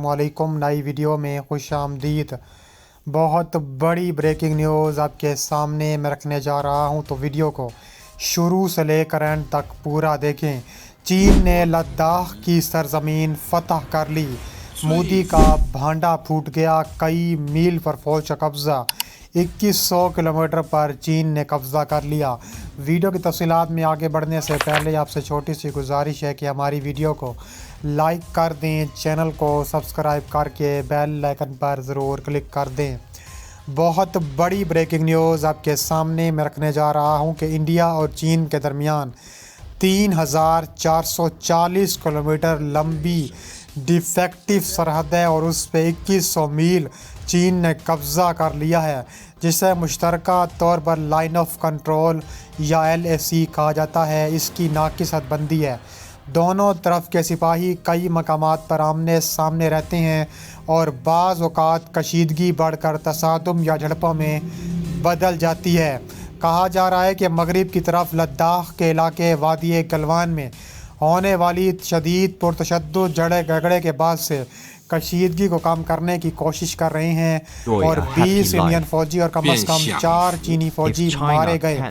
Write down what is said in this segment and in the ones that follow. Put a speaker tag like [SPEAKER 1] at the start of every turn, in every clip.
[SPEAKER 1] अस्सलामुअलैकुम। नई वीडियो में खुश आमदीद। बहुत बड़ी ब्रेकिंग न्यूज़ आपके सामने मैं रखने जा रहा हूं, तो वीडियो को शुरू से लेकर एंड तक पूरा देखें। चीन ने लद्दाख की सरजमीन फतह कर ली। मोदी का भांडा फूट गया। कई मील पर फौज का कब्जा। 2100 किलोमीटर पर चीन ने कब्ज़ा कर लिया। वीडियो की तफसीलात में आगे बढ़ने से पहले आपसे छोटी सी गुजारिश है कि हमारी वीडियो को लाइक कर दें, चैनल को सब्सक्राइब करके बेल आइकन पर ज़रूर क्लिक कर दें। बहुत बड़ी ब्रेकिंग न्यूज़ आपके सामने मैं रखने जा रहा हूं कि इंडिया और चीन के दरमियान 3440 किलोमीटर लंबी डिफेक्टिव सरहद है और उस पर 2100 मील चीन ने कब्ज़ा कर लिया है, जिसे मुश्तरका तौर पर लाइन ऑफ कंट्रोल या LAC कहा जाता है। इसकी नाकिस हदबंदी है। दोनों तरफ के सिपाही कई मकामात पर आमने सामने रहते हैं और बाज़ औक़ात कशीदगी बढ़कर तसादुम या झड़पों में बदल जाती है। कहा जा रहा है कि मगरिब की तरफ लद्दाख के इलाके वादी गलवान में होने वाली शदीद पुरतशद्दुद झगड़े के बाद से कशीदगी को कम करने की कोशिश कर रहे हैं और 20 इंडियन फौजी और कम से कम 4 चीनी फौजी मारे गए।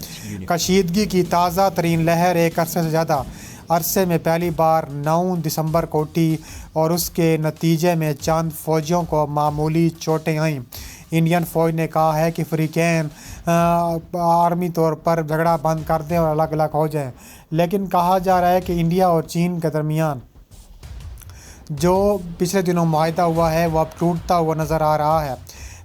[SPEAKER 1] कशीदगी की ताज़ा तरीन लहर एक अरसे से ज़्यादा अरसे में पहली बार 9 दिसंबर को उठी और उसके नतीजे में चंद फौजियों को मामूली चोटें आईं। इंडियन फौज ने कहा है कि अफ्रीकन आर्मी तौर पर झगड़ा बंद कर दें और अलग अलग हो जाएं, लेकिन कहा जा रहा है कि इंडिया और चीन के दरमियान जो पिछले दिनों मुआहदा हुआ है वो अब टूटता हुआ नज़र आ रहा है।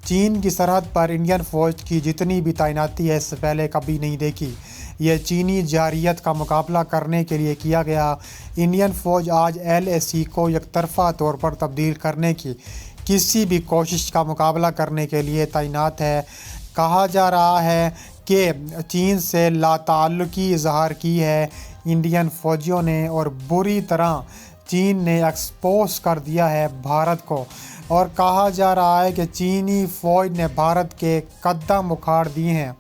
[SPEAKER 1] चीन की सरहद पर इंडियन फ़ौज की जितनी भी तैनाती है इससे पहले कभी नहीं देखी। यह चीनी जारियत का मुकाबला करने के लिए किया गया। इंडियन फ़ौज आज LAC को एकतरफ़ा तौर पर तब्दील करने की किसी भी कोशिश का मुकाबला करने के लिए तैनात है। कहा जा रहा है कि चीन से लाताल्लुकी इजहार की है इंडियन फ़ौजियों ने और बुरी तरह चीन ने एक्सपोज कर दिया है भारत को। और कहा जा रहा है कि चीनी फ़ौज ने भारत के कदम उखाड़ दिए हैं।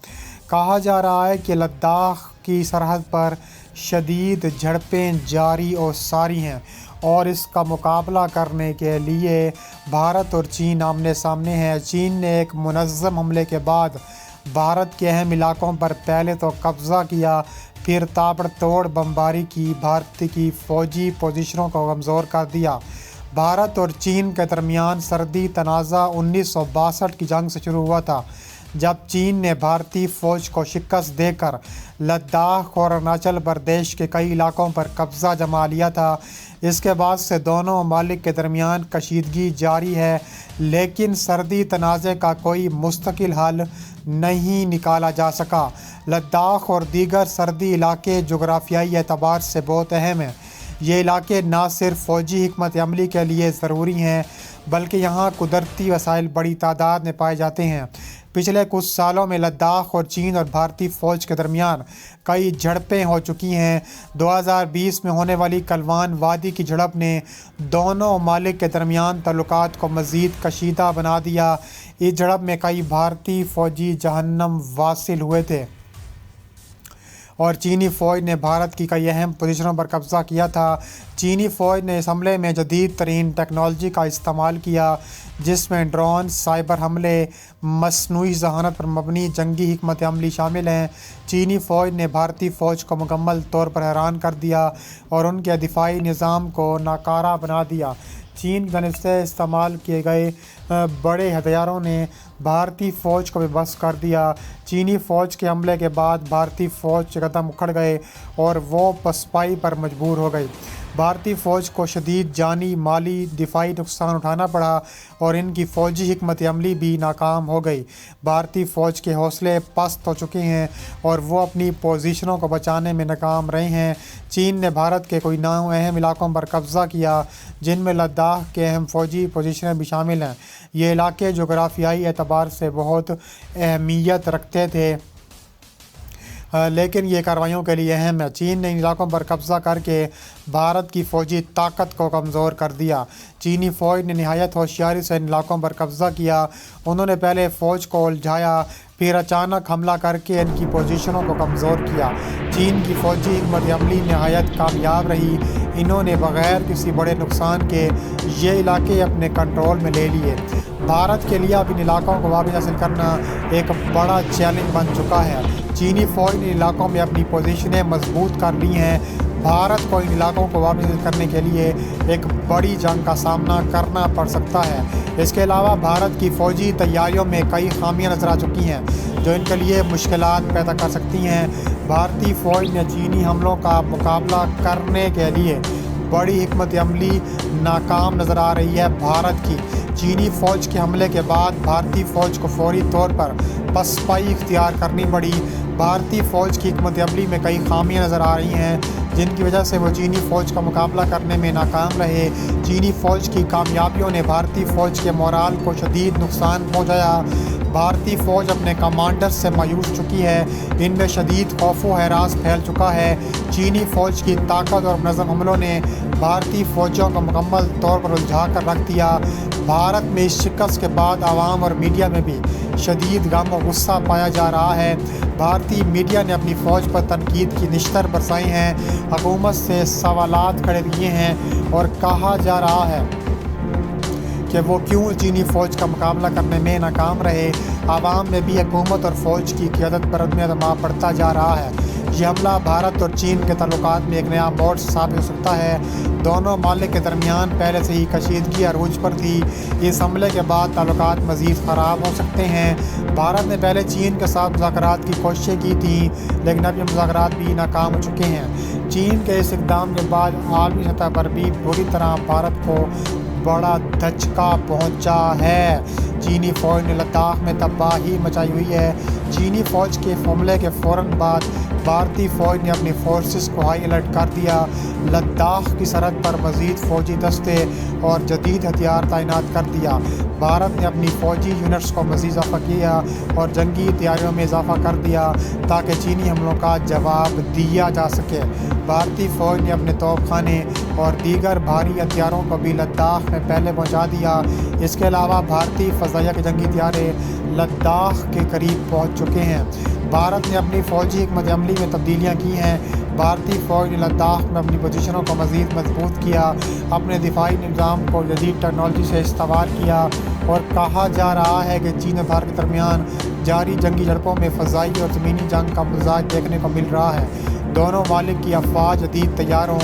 [SPEAKER 1] कहा जा रहा है कि लद्दाख की सरहद पर शदीद झड़पें जारी और सारी हैं और इसका मुकाबला करने के लिए भारत और चीन आमने सामने हैं। चीन ने एक मुनज़्ज़म हमले के बाद भारत के अहम इलाकों पर पहले तो कब्ज़ा किया, फिर ताबड़तोड़ बमबारी की, भारत की फ़ौजी पोजीशनों को कमज़ोर कर दिया। भारत और चीन के दरमियान सर्दी तनाज़ा 1962 की जंग से शुरू हुआ था, जब चीन ने भारतीय फ़ौज को शिकस्त देकर लद्दाख और अरुणाचल प्रदेश के कई इलाकों पर कब्ज़ा जमा लिया था। इसके बाद से दोनों ममालिक के दरमियान कशीदगी जारी है, लेकिन सर्दी तनाज़े का कोई मुस्तकिल हल नहीं निकाला जा सका। लद्दाख और दीगर सर्दी इलाके जोग्राफियाई एतबार से बहुत अहम हैं। ये इलाके न सिर्फ फ़ौजी हिकमत अमली के लिए ज़रूरी हैं, बल्कि यहाँ कुदरती वसाइल बड़ी तादाद में पाए जाते हैं। पिछले कुछ सालों में लद्दाख और चीन और भारतीय फ़ौज के दरमियान कई झड़पें हो चुकी हैं। 2020 में होने वाली गलवान वादी की झड़प ने दोनों ममालिक के दरमियान ताल्लुकात को मज़ीद कशीदा बना दिया। इस झड़प में कई भारतीय फ़ौजी जहन्नम वासिल हुए थे और चीनी फ़ौज ने भारत की कई अहम पोजीशनों पर कब्ज़ा किया था। चीनी फ़ौज ने इस हमले में जदीद तरीन टेक्नोलॉजी का इस्तेमाल किया, जिसमें ड्रोन, साइबर हमले, मसनूई ज़हानत पर मबनी जंगी हिकमत अमली शामिल हैं। चीनी फ़ौज ने भारतीय फ़ौज को मुकम्मल तौर पर हैरान कर दिया और उनके दिफाई निज़ाम को नाकारा बना दिया। चीन की जानिब से इस्तेमाल किए गए बड़े हथियारों ने भारतीय फ़ौज को बेबस कर दिया। चीनी फ़ौज के हमले के बाद भारतीय फ़ौज के कदम उखड़ गए और वो पसपाई पर मजबूर हो गई। भारतीय फ़ौज को शदीद जानी, माली, दिफाई नुकसान उठाना पड़ा और इनकी फ़ौजी हिकमत अमली भी नाकाम हो गई। भारतीय फ़ौज के हौसले पस्त हो चुके हैं और वो अपनी पोजीशनों को बचाने में नाकाम रहे हैं। चीन ने भारत के कोई 9 अहम इलाकों पर कब्ज़ा किया, जिनमें लद्दाख के अहम फ़ौजी पोजीशनें भी शामिल हैं। ये इलाके जोग्राफियाई एतबार से बहुत अहमियत रखते थे, लेकिन ये कार्रवाइयों के लिए अहम है। चीन ने इन इलाकों पर कब्ज़ा करके भारत की फ़ौजी ताकत को कमज़ोर कर दिया। चीनी फ़ौज ने नहायत होशियारी से इन इलाकों पर कब्ज़ा किया। उन्होंने पहले फ़ौज को उलझाया, फिर अचानक हमला करके इनकी पोजीशनों को कमज़ोर किया। चीन की फ़ौजी हिकमत अमली नहायत कामयाब रही। انہوں نے بغیر کسی بڑے نقصان کے یہ علاقے اپنے کنٹرول میں لے لیے۔ بھارت کے لیے اب ان علاقوں کو واپس حاصل کرنا ایک بڑا چیلنج بن چکا ہے۔ چینی فوج نے علاقوں میں اپنی پوزیشنیں مضبوط کر لی ہیں۔ بھارت کو ان علاقوں کو واپس حاصل کرنے کے لیے ایک بڑی جنگ کا سامنا کرنا پڑ سکتا ہے۔ اس کے علاوہ بھارت کی فوجی تیاریوں میں کئی خامیاں نظر آ چکی ہیں جو ان کے لیے مشکلات پیدا کر سکتی ہیں۔ بھارتی فوج نے چینی حملوں کا مقابلہ کرنے کے لیے بڑی حکمت عملی ناکام نظر آ رہی ہے۔ بھارت کی چینی فوج کے حملے کے بعد بھارتی فوج کو فوری طور پر پسپائی اختیار کرنی پڑی۔ بھارتی فوج کی حکمت عملی میں کئی خامیاں نظر آ رہی ہیں جن کی وجہ سے وہ چینی فوج کا مقابلہ کرنے میں ناکام رہے۔ چینی فوج کی کامیابیوں نے بھارتی فوج کے مورال کو شدید نقصان پہنچایا۔ بھارتی فوج اپنے کمانڈر سے مایوس چکی ہے، ان میں شدید خوف و ہراس پھیل چکا ہے۔ چینی فوج کی طاقت اور منظم حملوں نے بھارتی فوجیوں کو مکمل طور پر الجھا کر رکھ دیا۔ بھارت میں اس شکست کے بعد عوام اور میڈیا میں بھی شدید غم و غصہ پایا جا رہا ہے۔ بھارتی میڈیا نے اپنی فوج پر تنقید کی نشتر برسائی ہیں، حکومت سے سوالات کھڑے کیے ہیں اور کہا جا رہا ہے کہ وہ کیوں چینی فوج کا مقابلہ کرنے میں ناکام رہے۔ عوام میں بھی حکومت اور فوج کی قیادت پر عدم اعتماد بڑھتا جا رہا ہے۔ یہ حملہ بھارت اور چین کے تعلقات میں ایک نیا موڑ ثابت ہو سکتا ہے۔ دونوں ممالک کے درمیان پہلے سے ہی کشیدگی عروج پر تھی۔ اس حملے کے بعد تعلقات مزید خراب ہو سکتے ہیں۔ بھارت نے پہلے چین کے ساتھ مذاکرات کی کوششیں کی تھیں لیکن اب یہ مذاکرات بھی ناکام ہو چکے ہیں۔ چین کے اس اقدام کے بعد عالمی سطح پر بھی بری طرح بھارت کو بڑا دھچکا پہنچا ہے۔ چینی فوج نے لداخ میں تباہی مچائی ہوئی ہے۔ چینی فوج کے حملے کے فوراً بعد بھارتی فوج نے اپنی فورسز کو ہائی الرٹ کر دیا۔ لداخ کی سرحد پر مزید فوجی دستے اور جدید ہتھیار تعینات کر دیا۔ بھارت نے اپنی فوجی یونٹس کو مزید اضافہ کیا اور جنگی تیاریوں میں اضافہ کر دیا تاکہ چینی حملوں کا جواب دیا جا سکے۔ بھارتی فوج نے اپنے توپ خانے اور دیگر بھاری ہتھیاروں کو بھی لداخ میں پہلے پہنچا دیا۔ اس کے علاوہ بھارتی فضائیہ کے جنگی طیارے لداخ کے قریب پہنچ چکے ہیں۔ بھارت نے اپنی فوجی حکمت عملی میں تبدیلیاں کی ہیں۔ بھارتی فوج نے لداخ میں اپنی پوزیشنوں کو مزید مضبوط کیا، اپنے دفاعی نظام کو جدید ٹیکنالوجی سے استوار کیا اور کہا جا رہا ہے کہ چین اور بھارت کے درمیان جاری جنگی جھڑپوں میں فضائی اور زمینی جنگ کا مزاج دیکھنے کو مل رہا ہے۔ دونوں ممالک کی افواج جدید طیاروں،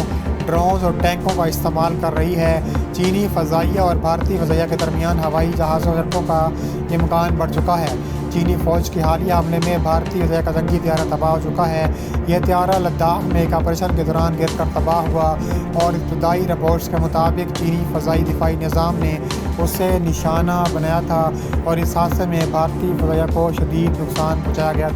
[SPEAKER 1] ڈرونز اور ٹینکوں کا استعمال کر رہی ہے۔ چینی فضائیہ اور بھارتی فضائیہ کے درمیان ہوائی جہازوں اور جھڑپوں کا امکان بڑھ چکا ہے۔ چینی فوج کے حالیہ حملے میں بھارتی فضائیہ کا جنگی طیارہ تباہ ہو چکا ہے۔ یہ طیارہ لداخ میں ایک آپریشن کے دوران گر کر تباہ ہوا اور ابتدائی رپورٹس کے مطابق چینی فضائی دفاعی نظام نے اسے نشانہ بنایا تھا اور اس حادثے میں بھارتی فضائیہ کو شدید نقصان پہنچایا گیا۔